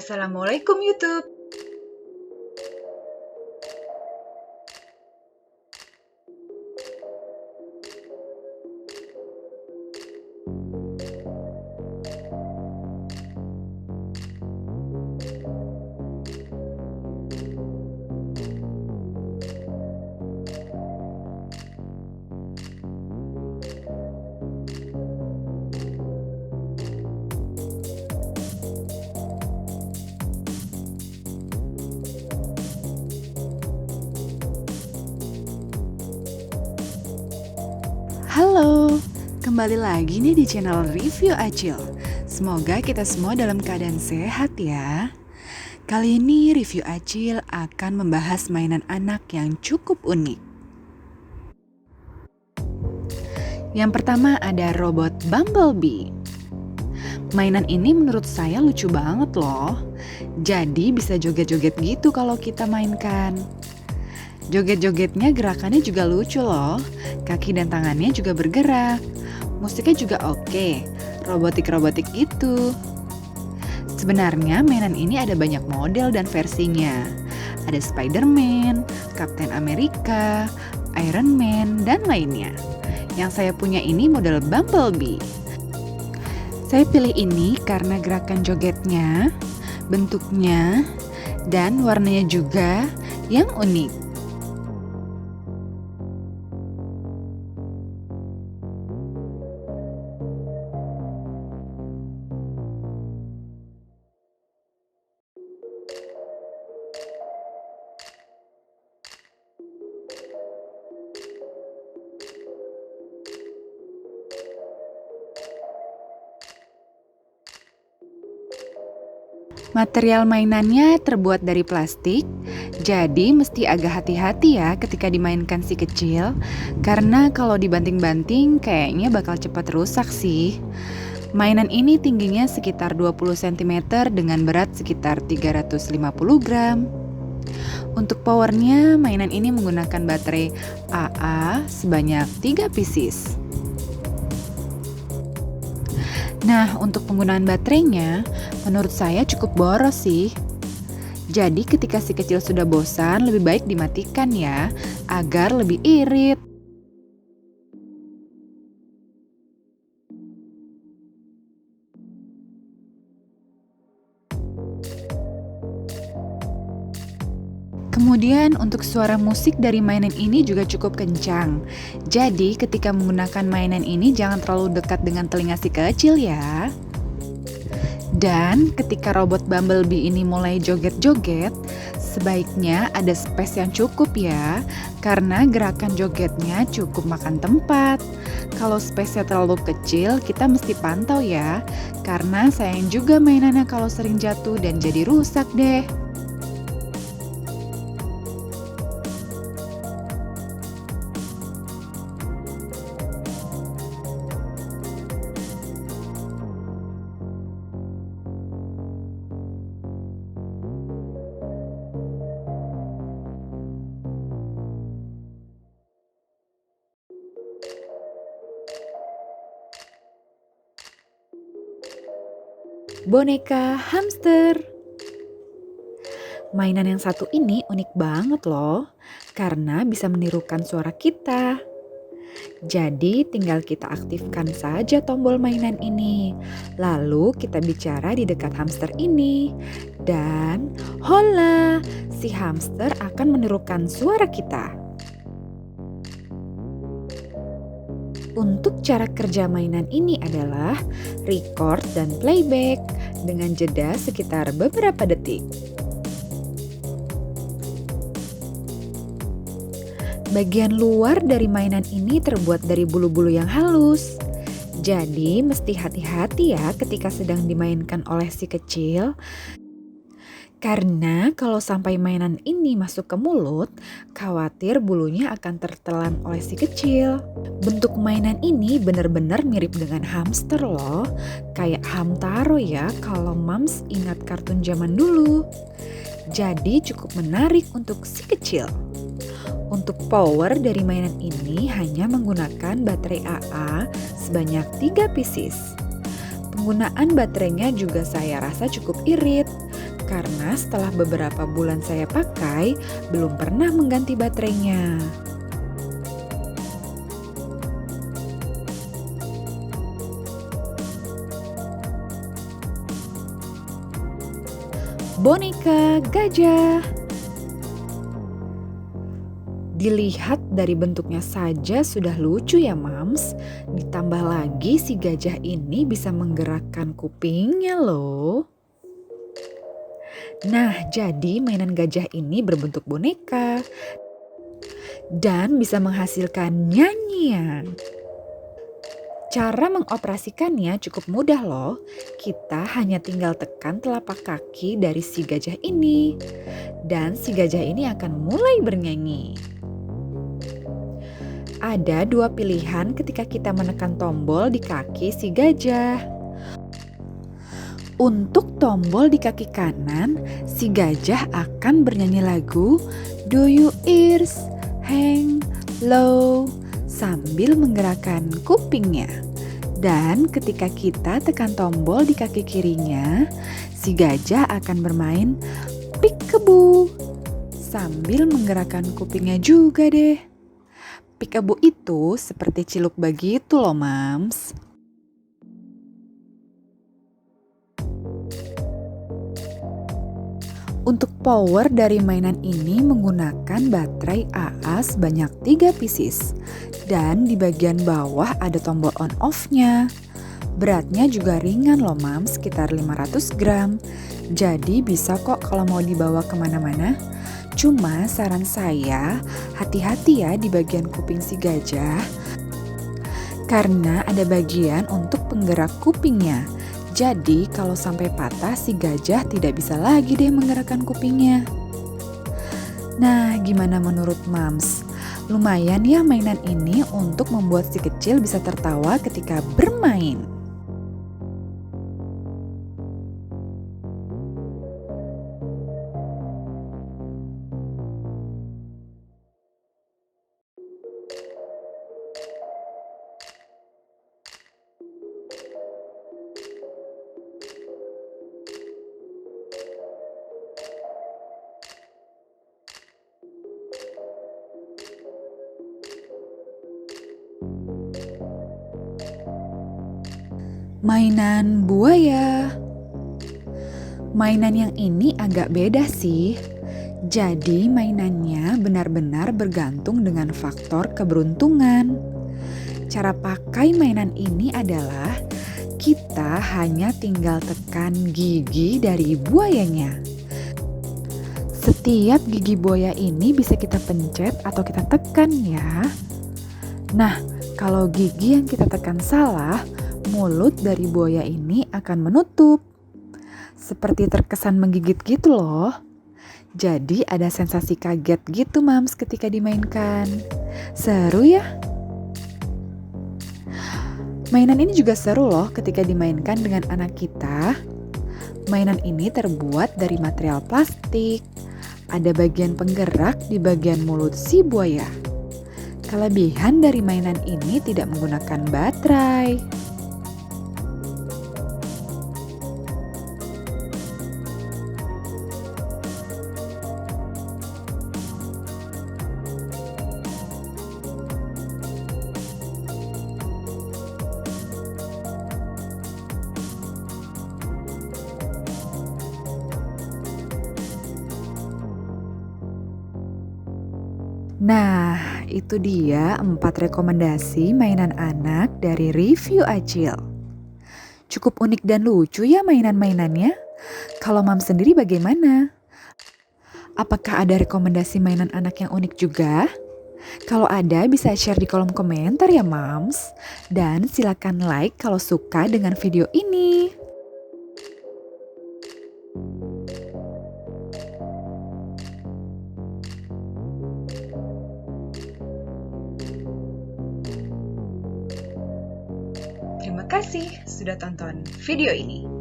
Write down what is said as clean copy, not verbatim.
Assalamualaikum YouTube. Halo, kembali lagi nih di channel Review Acil. Semoga kita semua dalam keadaan sehat ya. Kali ini Review Acil akan membahas mainan anak yang cukup unik. Yang pertama ada robot Bumblebee. Mainan ini menurut saya lucu banget loh. Jadi bisa joget-joget gitu kalau kita mainkan. Joget-jogetnya gerakannya juga lucu loh. Kaki dan tangannya juga bergerak. Musiknya juga oke, robotik-robotik gitu. Sebenarnya mainan ini ada banyak model dan versinya. Ada Spider-Man, Captain America, Iron Man, dan lainnya. Yang saya punya ini model Bumblebee. Saya pilih ini karena gerakan jogetnya, bentuknya, dan warnanya juga yang unik. Material mainannya terbuat dari plastik, jadi mesti agak hati-hati ya ketika dimainkan si kecil, karena kalau dibanting-banting kayaknya bakal cepat rusak sih. Mainan ini tingginya sekitar 20 cm dengan berat sekitar 350 gram. Untuk powernya, mainan ini menggunakan baterai AA sebanyak 3 pieces. Nah, untuk penggunaan baterainya, menurut saya cukup boros sih. Jadi ketika si kecil sudah bosan, lebih baik dimatikan ya, agar lebih irit. Kemudian untuk suara musik dari mainan ini juga cukup kencang. Jadi ketika menggunakan mainan ini jangan terlalu dekat dengan telinga si kecil ya. Dan ketika robot Bumblebee ini mulai joget-joget, sebaiknya ada space yang cukup ya, karena gerakan jogetnya cukup makan tempat. Kalau space-nya terlalu kecil, kita mesti pantau ya, karena sayang juga mainannya kalau sering jatuh dan jadi rusak deh. Boneka hamster. Mainan yang satu ini unik banget loh, karena bisa menirukan suara kita. Jadi tinggal kita aktifkan saja tombol mainan ini. Lalu kita bicara di dekat hamster ini. Dan hola, si hamster akan menirukan suara kita. Untuk cara kerja mainan ini adalah record dan playback dengan jeda sekitar beberapa detik. Bagian luar dari mainan ini terbuat dari bulu-bulu yang halus. Jadi mesti hati-hati ya ketika sedang dimainkan oleh si kecil. Karena kalau sampai mainan ini masuk ke mulut, khawatir bulunya akan tertelan oleh si kecil. Bentuk mainan ini benar-benar mirip dengan hamster loh. Kayak Hamtaro ya kalau Mams ingat kartun zaman dulu. Jadi cukup menarik untuk si kecil. Untuk power dari mainan ini hanya menggunakan baterai AA sebanyak 3 pieces. Penggunaan baterainya juga saya rasa cukup irit, karena setelah beberapa bulan saya pakai, belum pernah mengganti baterainya. Boneka gajah. Dilihat dari bentuknya saja sudah lucu ya Mams. Ditambah lagi si gajah ini bisa menggerakkan kupingnya loh. Nah, jadi mainan gajah ini berbentuk boneka dan bisa menghasilkan nyanyian. Cara mengoperasikannya cukup mudah loh. Kita hanya tinggal tekan telapak kaki dari si gajah ini. Dan si gajah ini akan mulai bernyanyi. Ada dua pilihan ketika kita menekan tombol di kaki si gajah. Untuk tombol di kaki kanan, si gajah akan bernyanyi lagu Do You Ears Hang Low sambil menggerakkan kupingnya. Dan ketika kita tekan tombol di kaki kirinya, si gajah akan bermain peekaboo sambil menggerakkan kupingnya juga deh. Peekaboo itu seperti ciluk begitu loh Mams. Untuk power dari mainan ini menggunakan baterai AA sebanyak 3 pieces. Dan di bagian bawah ada tombol on off-nya. Beratnya juga ringan loh Mams, sekitar 500 gram. Jadi bisa kok kalau mau dibawa kemana-mana. Cuma saran saya, hati-hati ya di bagian kuping si gajah. Karena ada bagian untuk penggerak kupingnya. Jadi kalau sampai patah si gajah tidak bisa lagi deh menggerakkan kupingnya. Nah, gimana menurut Mams? Lumayan ya mainan ini untuk membuat si kecil bisa tertawa ketika bermain. Mainan buaya. Mainan yang ini agak beda sih. Jadi mainannya benar-benar bergantung dengan faktor keberuntungan. Cara pakai mainan ini adalah kita hanya tinggal tekan gigi dari buayanya. Setiap gigi buaya ini bisa kita pencet atau kita tekan ya. Nah, kalau gigi yang kita tekan salah, mulut dari buaya ini akan menutup. Seperti terkesan menggigit gitu loh. Jadi ada sensasi kaget gitu Mams ketika dimainkan. Seru ya? Mainan ini juga seru loh ketika dimainkan dengan anak kita. Mainan ini terbuat dari material plastik. Ada bagian penggerak di bagian mulut si buaya. Kelebihan dari mainan ini tidak menggunakan baterai. Nah, itu dia 4 rekomendasi mainan anak dari review Acil. Cukup unik dan lucu ya mainan-mainannya. Kalau Mam sendiri bagaimana? Apakah ada rekomendasi mainan anak yang unik juga? Kalau ada bisa share di kolom komentar ya Mams. Dan silakan like kalau suka dengan video ini. Terima kasih sudah tonton video ini.